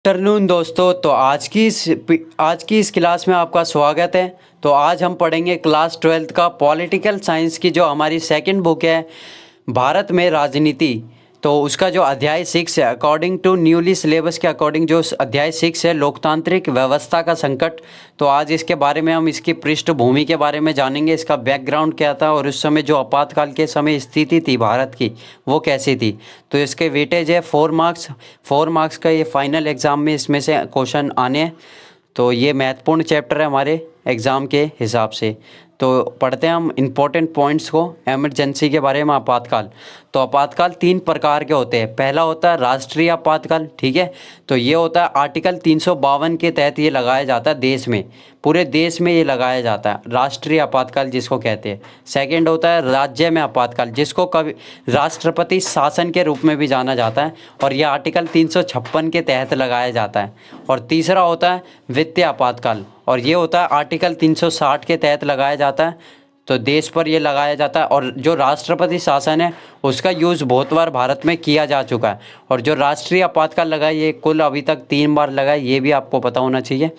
Afternoon दोस्तों। तो आज की इस क्लास में आपका स्वागत है। तो आज हम पढ़ेंगे क्लास 12th का पॉलिटिकल साइंस की जो हमारी सेकंड बुक है, भारत में राजनीति। तो उसका जो अध्याय 6 है, अकॉर्डिंग टू न्यूली सिलेबस के अकॉर्डिंग जो अध्याय 6 है, लोकतांत्रिक व्यवस्था का संकट। तो आज इसके बारे में हम इसकी पृष्ठभूमि के बारे में जानेंगे, इसका बैकग्राउंड क्या था और उस समय जो आपातकाल के समय स्थिति थी भारत की वो कैसी थी। तो इसके वेटेज है 4 मार्क्स का। ये फाइनल एग्ज़ाम में इसमें से क्वेश्चन आने हैं। तो ये महत्वपूर्ण चैप्टर है हमारे एग्ज़ाम के हिसाब से। तो पढ़ते हैं हम इम्पोर्टेंट पॉइंट्स को। इमरजेंसी के बारे में, आपातकाल। तो आपातकाल 3 प्रकार के होते हैं। पहला होता है राष्ट्रीय आपातकाल, ठीक है। तो ये होता है आर्टिकल 352 के तहत ये लगाया जाता है देश में, पूरे देश में ये लगाया जाता है, राष्ट्रीय आपातकाल जिसको कहते हैं। सेकंड होता है राज्य में आपातकाल, जिसको कभी राष्ट्रपति शासन के रूप में भी जाना जाता है, और यह आर्टिकल 356 के तहत लगाया जाता है। और तीसरा होता है वित्तीय आपातकाल, और ये होता है आर्टिकल 360 के तहत लगाया जाता है। तो देश पर ये लगाया जाता है। और जो राष्ट्रपति शासन है उसका यूज़ बहुत बार भारत में किया जा चुका है। और जो राष्ट्रीय आपातकाल लगा है ये कुल अभी तक 3 बार लगा है, ये भी आपको पता होना चाहिए।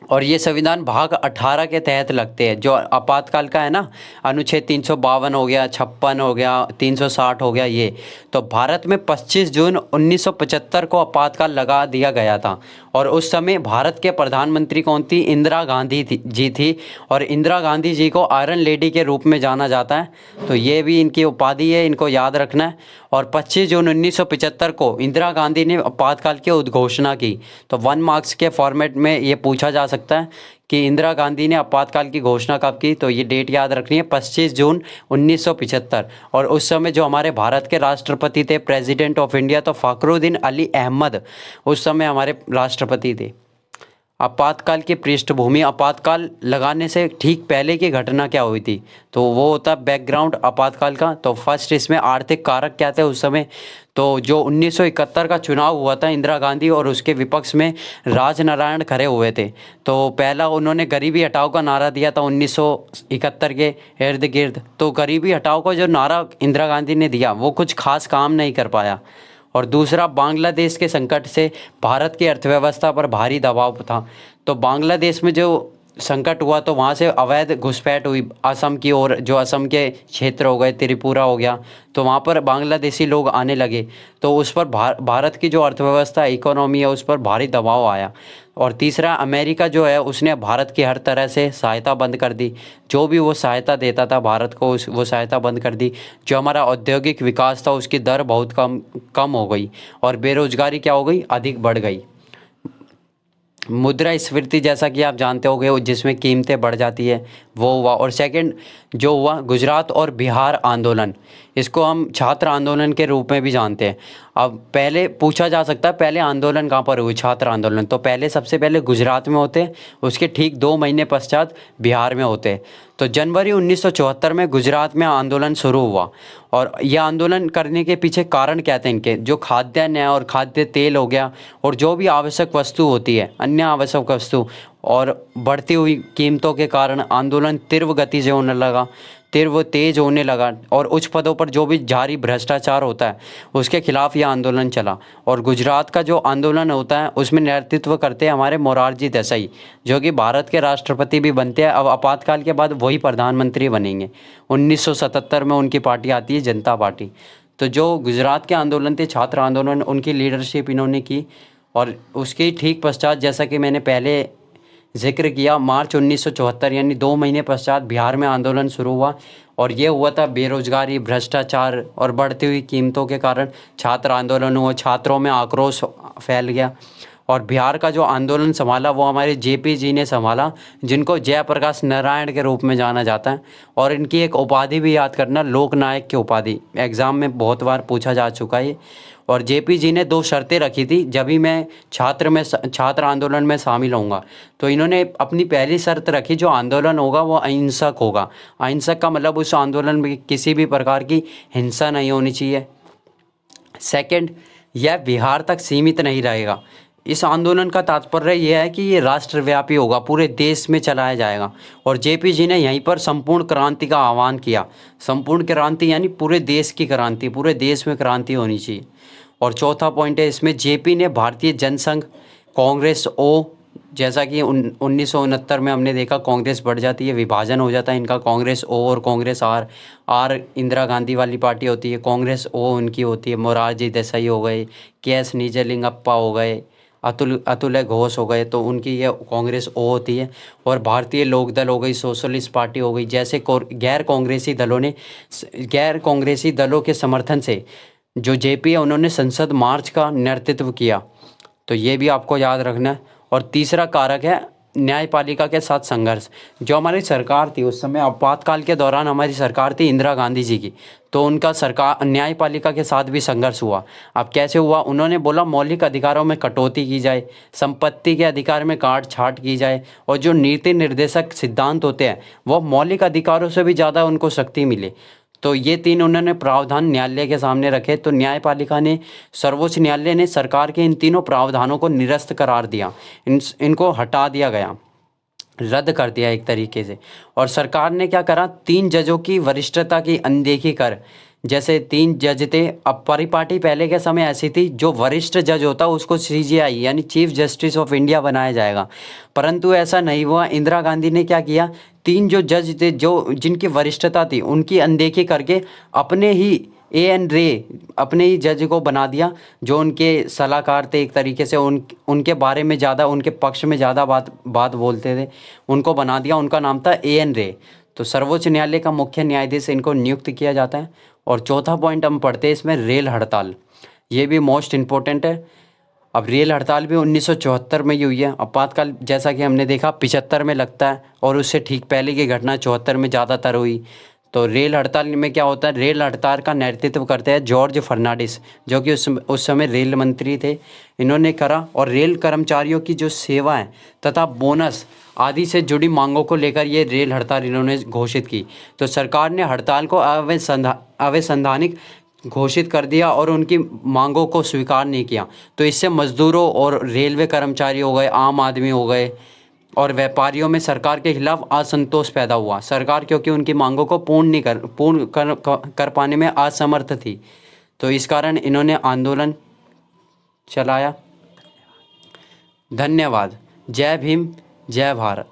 और ये संविधान भाग 18 के तहत लगते हैं। जो आपातकाल का है ना, अनुच्छेद 352 हो गया, 56 हो गया, 360 हो गया ये। तो भारत में 25 जून 1975 को आपातकाल लगा दिया गया था। और उस समय भारत के प्रधानमंत्री कौन थी? इंदिरा गांधी जी थी। और इंदिरा गांधी जी को आयरन लेडी के रूप में जाना जाता है। तो ये भी इनकी उपाधि है, इनको याद रखना है। और 25 जून 1975 को इंदिरा गांधी ने आपातकाल की उद्घोषणा की। तो 1 मार्क्स के फॉर्मेट में ये पूछा जा सकता है कि इंदिरा गांधी ने आपातकाल की घोषणा कब की। तो ये डेट याद रखनी है, 25 जून 1975। और उस समय जो हमारे भारत के राष्ट्रपति थे, प्रेसिडेंट ऑफ इंडिया, तो फ़खरुद्दीन अली अहमद उस समय हमारे राष्ट्रपति थे। आपातकाल की पृष्ठभूमि, आपातकाल लगाने से ठीक पहले की घटना क्या हुई थी, तो वो होता है बैकग्राउंड आपातकाल का। तो फर्स्ट इसमें आर्थिक कारक क्या थे उस समय। तो जो 1971 का चुनाव हुआ था, इंदिरा गांधी और उसके विपक्ष में राजनारायण खड़े हुए थे। तो पहला उन्होंने गरीबी हटाओ का नारा दिया था 1971 के इर्द गिर्द। तो गरीबी हटाओ का जो नारा इंदिरा गांधी ने दिया वो कुछ खास काम नहीं कर पाया। और दूसरा, बांग्लादेश के संकट से भारत की अर्थव्यवस्था पर भारी दबाव था। तो बांग्लादेश में जो संकट हुआ तो वहाँ से अवैध घुसपैठ हुई असम की ओर, जो असम के क्षेत्र हो गए, त्रिपुरा हो गया, तो वहाँ पर बांग्लादेशी लोग आने लगे। तो उस पर भारत की जो अर्थव्यवस्था, इकोनॉमी है, उस पर भारी दबाव आया। और तीसरा, अमेरिका जो है उसने भारत की हर तरह से सहायता बंद कर दी। जो भी वो सहायता देता था भारत को, वो सहायता बंद कर दी। जो हमारा औद्योगिक विकास था उसकी दर बहुत कम हो गई। और बेरोजगारी क्या हो गई? अधिक बढ़ गई। मुद्रास्फीति जैसा कि आप जानते होंगे, जिसमें कीमतें बढ़ जाती है, वो हुआ। और सेकंड जो हुआ, गुजरात और बिहार आंदोलन, इसको हम छात्र आंदोलन के रूप में भी जानते हैं। अब पहले पूछा जा सकता है पहले आंदोलन कहाँ पर हुई, छात्र आंदोलन। तो पहले सबसे पहले गुजरात में होते, उसके ठीक 2 महीने पश्चात बिहार में होते। तो जनवरी 1974 में गुजरात में आंदोलन शुरू हुआ। और यह आंदोलन करने के पीछे कारण क्या थे इनके? जो खाद्यान्न है और खाद्य तेल हो गया, और जो भी आवश्यक वस्तु होती है, अन्य आवश्यक वस्तु, और बढ़ती हुई कीमतों के कारण आंदोलन तीव्र गति से होने लगा, तीव्र तेज होने लगा। और उच्च पदों पर जो भी जारी भ्रष्टाचार होता है उसके खिलाफ यह आंदोलन चला। और गुजरात का जो आंदोलन होता है उसमें नेतृत्व करते हैं हमारे मोरारजी देसाई, जो कि भारत के राष्ट्रपति भी बनते हैं। अब आपातकाल के बाद वही प्रधानमंत्री बनेंगे। 1977 में उनकी पार्टी आती है, जनता पार्टी। तो जो गुजरात के आंदोलन थे, छात्र आंदोलन, उनकी लीडरशिप इन्होंने की। और उसके ठीक पश्चात, जैसा कि मैंने पहले जिक्र किया, मार्च 1974 यानी 2 महीने पश्चात बिहार में आंदोलन शुरू हुआ। और ये हुआ था बेरोजगारी, भ्रष्टाचार और बढ़ती हुई कीमतों के कारण छात्र आंदोलन हुआ। छात्रों में आक्रोश फैल गया। और बिहार का जो आंदोलन संभाला वो हमारे जेपी जी ने संभाला, जिनको जयप्रकाश नारायण के रूप में जाना जाता है। और इनकी एक उपाधि भी याद करना, लोकनायक की उपाधि, एग्ज़ाम में बहुत बार पूछा जा चुका है। और जेपी जी ने 2 शर्तें रखी थी जब भी मैं छात्र आंदोलन में शामिल होऊंगा। तो इन्होंने अपनी पहली शर्त रखी, जो आंदोलन होगा वो अहिंसक होगा। अहिंसक का मतलब उस आंदोलन में किसी भी प्रकार की हिंसा नहीं होनी चाहिए। सेकंड, यह बिहार तक सीमित नहीं रहेगा। इस आंदोलन का तात्पर्य यह है कि ये राष्ट्रव्यापी होगा, पूरे देश में चलाया जाएगा। और जेपी जी ने यहीं पर संपूर्ण क्रांति का आह्वान किया। संपूर्ण क्रांति यानी पूरे देश की क्रांति, पूरे देश में क्रांति होनी चाहिए। और चौथा पॉइंट है इसमें, जेपी ने भारतीय जनसंघ कांग्रेस ओ, जैसा कि 1969 में हमने देखा कांग्रेस बढ़ जाती है, विभाजन हो जाता है इनका, कांग्रेस ओ और कांग्रेस आर। आर इंदिरा गांधी वाली पार्टी होती है, कांग्रेस ओ उनकी होती है, मोरारजी देसाई हो गए, के एस निजलिंगप्पा हो गए, अतुल घोष हो गए, तो उनकी ये कांग्रेस ओ होती है। और भारतीय लोक दल हो गई, सोशलिस्ट पार्टी हो गई, जैसे गैर कांग्रेसी दलों के समर्थन से जो जेपी है उन्होंने संसद मार्च का नेतृत्व किया, तो ये भी आपको याद रखना है। और तीसरा कारक है न्यायपालिका के साथ संघर्ष। जो हमारी सरकार थी उस समय, आपातकाल के दौरान हमारी सरकार थी इंदिरा गांधी जी की, तो उनका सरकार न्यायपालिका के साथ भी संघर्ष हुआ। अब कैसे हुआ, उन्होंने बोला मौलिक अधिकारों में कटौती की जाए, संपत्ति के अधिकार में काट छाट की जाए, और जो नीति निर्देशक सिद्धांत होते हैं वो मौलिक अधिकारों से भी ज़्यादा उनको शक्ति मिले। तो ये तीन उन्होंने प्रावधान न्यायालय के सामने रखे, तो न्यायपालिका ने, सर्वोच्च न्यायालय ने सरकार के इन तीनों प्रावधानों को निरस्त करार दिया, इनको हटा दिया गया, रद्द कर दिया एक तरीके से। और सरकार ने क्या करा, 3 जजों की वरिष्ठता की अनदेखी कर, जैसे 3 जज थे, अब परिपाटी पहले के समय ऐसी थी, जो वरिष्ठ जज होता उसको सीजेआई यानी चीफ जस्टिस ऑफ इंडिया बनाया जाएगा, परंतु ऐसा नहीं हुआ। इंदिरा गांधी ने क्या किया, 3 जो जज थे, जो जिनकी वरिष्ठता थी उनकी अनदेखी करके अपने ही एन रे, अपने ही जज को बना दिया, जो उनके सलाहकार थे एक तरीके से, उनके बारे में ज़्यादा, उनके पक्ष में ज़्यादा बात बोलते थे, उनको बना दिया, उनका नाम था एन रे। तो सर्वोच्च न्यायालय का मुख्य न्यायाधीश इनको नियुक्त किया जाता है। और चौथा पॉइंट हम पढ़ते हैं इसमें, रेल हड़ताल, ये भी मोस्ट इम्पोर्टेंट है। अब रेल हड़ताल भी 1974 में ही हुई है। आपातकाल जैसा कि हमने देखा 75 में लगता है, और उससे ठीक पहले की घटना 74 में ज़्यादातर हुई। तो रेल हड़ताल में क्या होता है, रेल हड़ताल का नेतृत्व करते हैं जॉर्ज फर्नांडिस, जो कि उस समय रेल मंत्री थे, इन्होंने करा। और रेल कर्मचारियों की जो सेवाएं तथा बोनस आदि से जुड़ी मांगों को लेकर ये रेल हड़ताल इन्होंने घोषित की। तो सरकार ने हड़ताल को अवैधानिक घोषित कर दिया और उनकी मांगों को स्वीकार नहीं किया। तो इससे मजदूरों और रेलवे कर्मचारी हो गए, आम आदमी हो गए और व्यापारियों में सरकार के खिलाफ असंतोष पैदा हुआ। सरकार क्योंकि उनकी मांगों को पूर्ण कर पाने में असमर्थ थी, तो इस कारण इन्होंने आंदोलन चलाया। धन्यवाद। जय भीम, जय भारत।